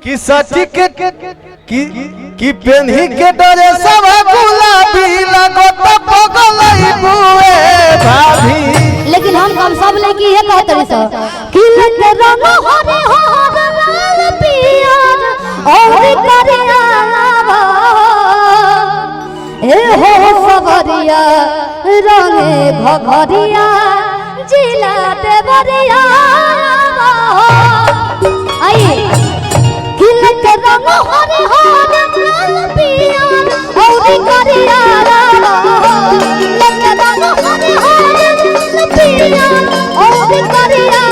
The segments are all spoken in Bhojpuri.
कि सची के कि पेन्ही के डरे सब गुलाबी लगो तो पगलई बुए भाभी। लेकिन हम सब लेके ये कहत रही सब कि लग रंग हरे हर लाल पियर और करिया ए हो सबरिया रंगे घघरिया जिला देवरिया आई कि लग रंग हरे हर लाल पियर और करिया लग रंग हरे हर पिया और करिया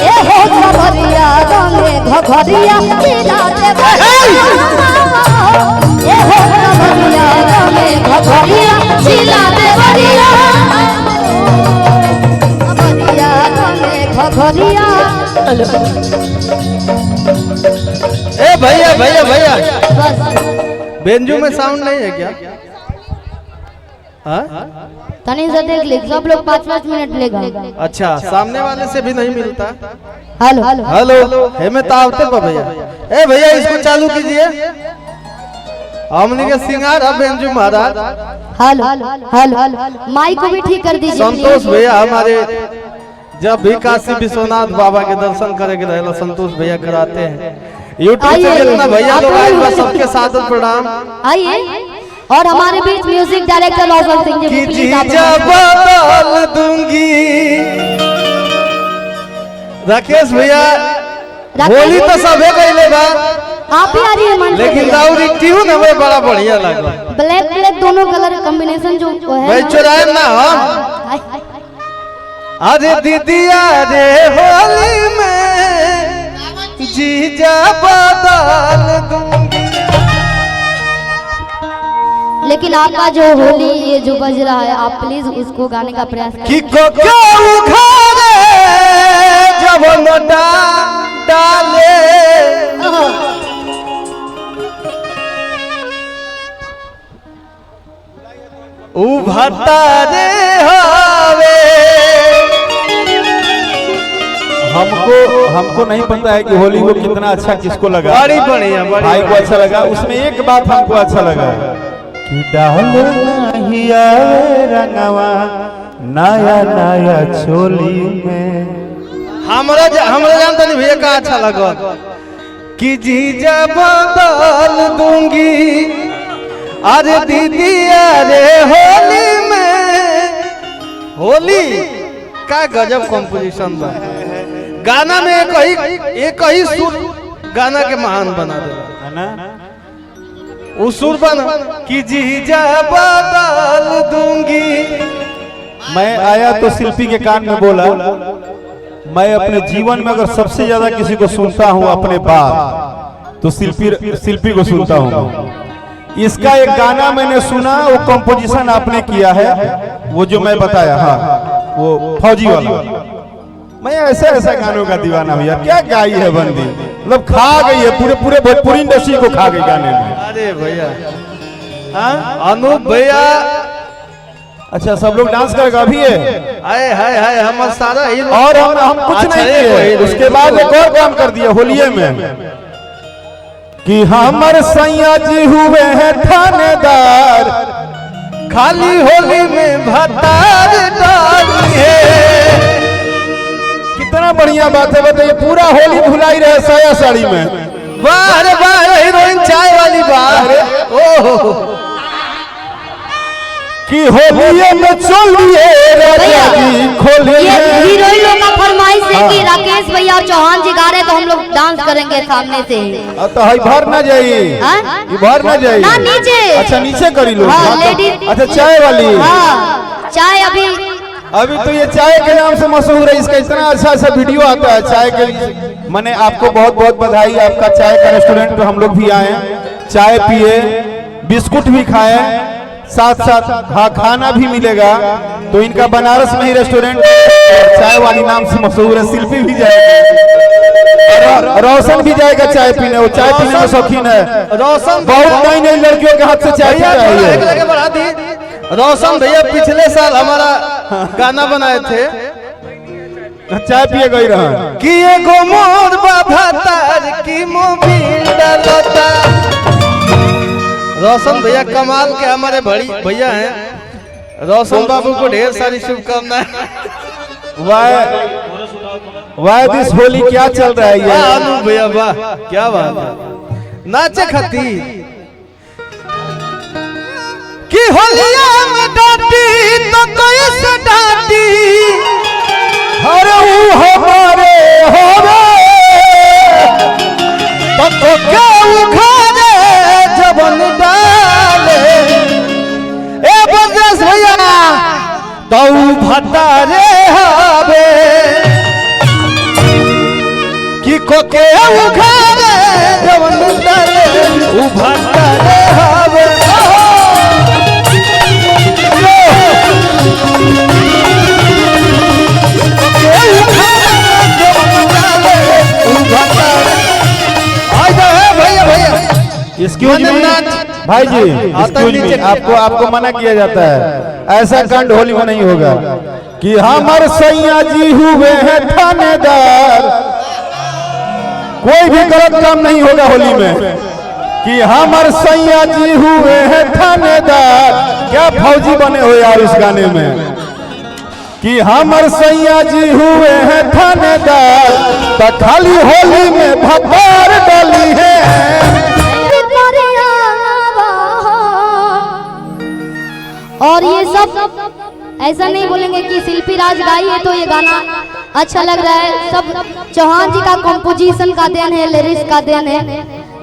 ए हो सबरिया रंगे घघरिया जिला देवरिया ए हो सबरिया रंगे घघरिया जिला देवरिया सबरिया रंगे घघरिया। ए भैया भैया भैया बेंजू में साउंड नहीं है क्या? हाँ तनी से देख ले सब लोग 5-5 मिनट लेगा। अच्छा सामने वाले से भी नहीं मिलता। हेलो हेलो हेमे तावते पर भैया। ए भैया इसको चालू कीजिए। हमने के सिंगार अब बेंजू महाराज। हेलो हेलो माइक को भी ठीक कर दीजिए। संतोष भैया हमारे जब भी काशी विश्वनाथ बाबा के दर्शन करेंगे रहेला संतोष भैया कराते हैं। यूट्यूब से जितना भैया लोग आए बस सबके साथ प्रणाम। आइए और हमारे बीच म्यूजिक डायरेक्टर लौसल सिंह जी की जीजा बदल दूंगी। राकेश भैया होली तो सबे कहले बा आप ही आ रही है मन लेकिन राउरी ट्यून हमें बड़ा बढ़िया लगा। ब्लैक ब्लैक दोनों कलर कॉम्बिनेशन जो है भाई चुराए ना हम। अरे दीदिया रे होली में जीजा बदल दूंगी। लेकिन आपका जो होली ये जो बज रहा है आप प्लीज उसको गाने का प्रयास कि को उखाड़े जब न डाले उभतारे हवे। हमको नहीं पता है कि होली को कितना अच्छा किसको लगा। बड़ी बढ़िया भाई को अच्छा लगा। उसमें एक बात हमको अच्छा लगा कि डालो नहीं आवे रंगवा नया नया चोली में। हमरा जानता नहीं भैया का अच्छा लगा कि जीजा बदल दूंगी। अरे दीदी अरे होली में होली का गजब कंपोजिशन बा। गाना में एक ही सुर गाना के महान बना देला है ना। उस सुर बना कि जीजा बदल दूंगी। मैं आया तो शिल्पी के कान में बोला मैं अपने जीवन में अगर सबसे ज्यादा किसी को सुनता हूँ अपने बाप तो शिल्पी को सुनता हूँ। इसका एक गाना मैंने सुना वो कंपोजिशन आपने किया है वो जो मैं बताया। हाँ वो फौजी वाला। मैं ऐसा गानों का दीवाना भैया। क्या गाई है बंदी मतलब खा गई है पूरे भोजपुरी इंडस्ट्री को खा गई गाने में। अरे भैया अनूप भैया अच्छा सब लोग डांस करेगा अभी है। आए हाय हाय हम सारा हीरो और हम कुछ नहीं किए। उसके बाद एक और काम कर दिया होलिये में कि हमर सैया जी हुए हैं थानेदार खाली होली में भतार डाली है। कितना बढ़िया बात है बताइए। पूरा होली भुलाई रहे साया साड़ी में। वाह वाह हीरोइन चाय वाली बात। ओह कि होलिये में चलिए राजा जी खोलिए। हीरोइन लोग का फरमाइश है कि राकेश भैया और चौहान जी गा रहे तो हम लोग डांस करेंगे सामने से। तो है भर ना जाइए भर ना जाइए ना नीचे। अच्छा नीचे करी लो। हाँ, लेडीज अच्छा चाय वाली। हाँ चाय अभी तो ये चाय के नाम से मशहूर है। इसका इतना अच्छा वीडियो आता है चाय के लिए। मैंने आपको बहुत बहुत बधाई। आपका चाय का रेस्टोरेंट पे हम लोग भी आए चाय पिए बिस्कुट भी खाए साथ हाँ खाना भी मिलेगा। तो इनका बनारस में ही रेस्टोरेंट चाय वाली नाम से मशहूर है। शिल्पी भी जाएगा रोशन भी जाएगा चाय पीने। वो चाय पीने में शौकीन है। रोशन बहुत नई नई लड़कियों के हाथ से चाय पीता है। रोशन भैया पिछले साल हमारा गाना बनाए थे चाय पिए गई रहा कि एगो मोर बाबा तार की मोबिल डलता। रोशन भैया कमाल के हमारे बड़ी भैया हैं। रोशन बाबू को ढेर सारी शुभकामनाएं। वाह दिस होली क्या चल रहा है ये? अनु भैया वाह क्या बात है। नाचे खती कि होलिया में डांटी तो कोई से डांटी। अरे वो हमारे तो क्या उखाड़े जबन डाले। ए बजरंग भैया तो भतारे हवे कि कोके उखाड़े जबन डाले उ भतारे हवे। एक्सक्यूज मी भाई जी, एक्सक्यूज मी, आपको मना किया जाता है। ऐसा कांड होली में नहीं होगा कि हमारे सैया जी हुए हैं थानेदार। कोई भी गलत काम नहीं होगा होली में कि हमारे सैया जी हुए हैं थानेदार। क्या फौजी बने हो यार उस गाने में कि हमारे सैया जी हुए हैं थानेदार। तो खाली होली में भगवान डाली है। और ये सब ऐसा नहीं बोलेंगे कि शिल्पी राज गाई है तो ये गाना अच्छा लग रहा है। सब चौहान जी का कंपोजिशन का देन है, लिरिक्स का देन है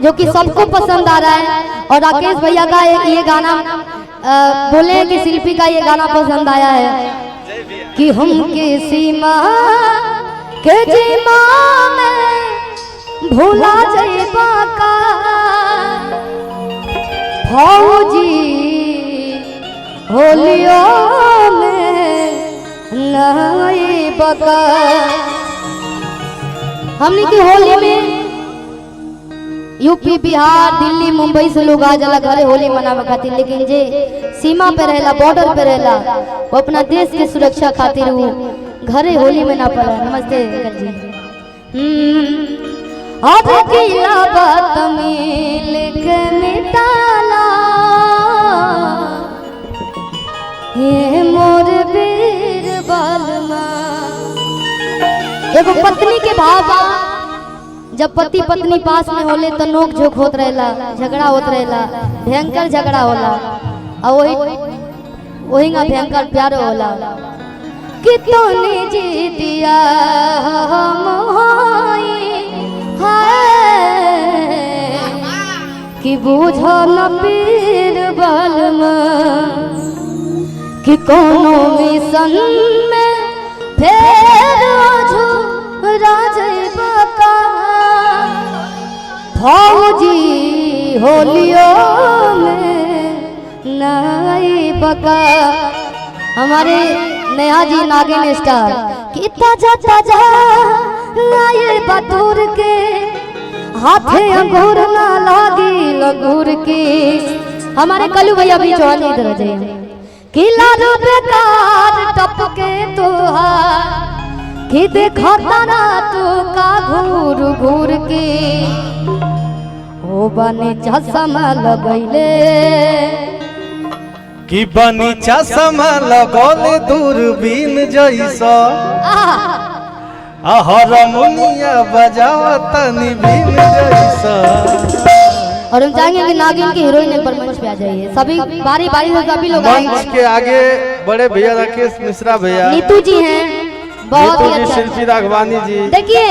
जो कि सबको पसंद आ रहा है। और राकेश भैया का ये गाना बोले कि शिल्पी का ये गाना पसंद आया है कि हम के सीमा के जीमा में भूला जाइबा का फौजी होलियों में नहीं बका। हमने की होली में यूपी बिहार दिल्ली मुंबई से लोग आ जाला घरे होली मनावे खातिर, लेकिन जे सीमा पे रहेला बॉर्डर पे रहेला वो अपना देश के सुरक्षा खातिर वो घरे होली मना पड़ा। नमस्ते अंकल जी। आज किला बात मिल के मिटाला हे मोर वीर बालमा। एगो पत्नी के भाव जब पति पत्नी पास में होले तो नोक झोंक होत रहेला, झगड़ा होत रहेला, भयंकर झगड़ा होला और वही ना भयंकर प्यार होला कि तूने जी दिया कि बूझो न पीर बालमा कि कोनो मिशन में फेर राजबा का फौजी होलियों में नहीं बका। हमारे नेहा जी नागिन स्टार कि ताजा ताजा लाए बतूर के हाथे अंगूर ना लागी लगूर के। हमारे कलू भैया भी चौहान इधर जाइए किला रो बेकार टपके तोहार कि देखा तारा तू का घूर घूर के ओ बने चश्मा लगैले कि बनी चश्मा लगौले दूरबीन जैसा हारमोनिया बजावत निबीन जैसा। और हम चाहेंगे कि नागिन की हीरोइन पर मंच पे आ जाइए। सभी बारी बारी से सभी लोग मंच के आगे बड़े भैया राकेश मिश्रा भैया, नीतू जी हैं, बहुत ही अच्छा शिल्पी राघवानी जी। देखिए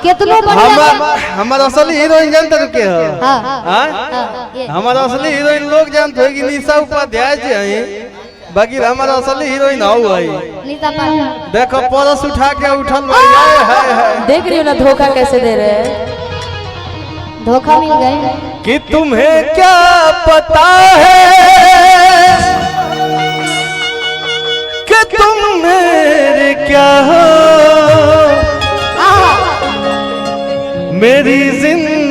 कितनों बढ़िया हमारा असली हीरोइन जानते रुके हो। हमारा असली हीरोइन लोग जानते हो कि निशा उपाध्याय जी हैं, बाकी हमारा असली हीरोइन हो है निशा। देखो परस उठा के उठल है। देख रही हो ना धोखा कैसे दे रहे हैं। धोखा मिल गए कि तुम्हें क्या पता है कि तुम मेरे क्या हो, मेरी जिंदगी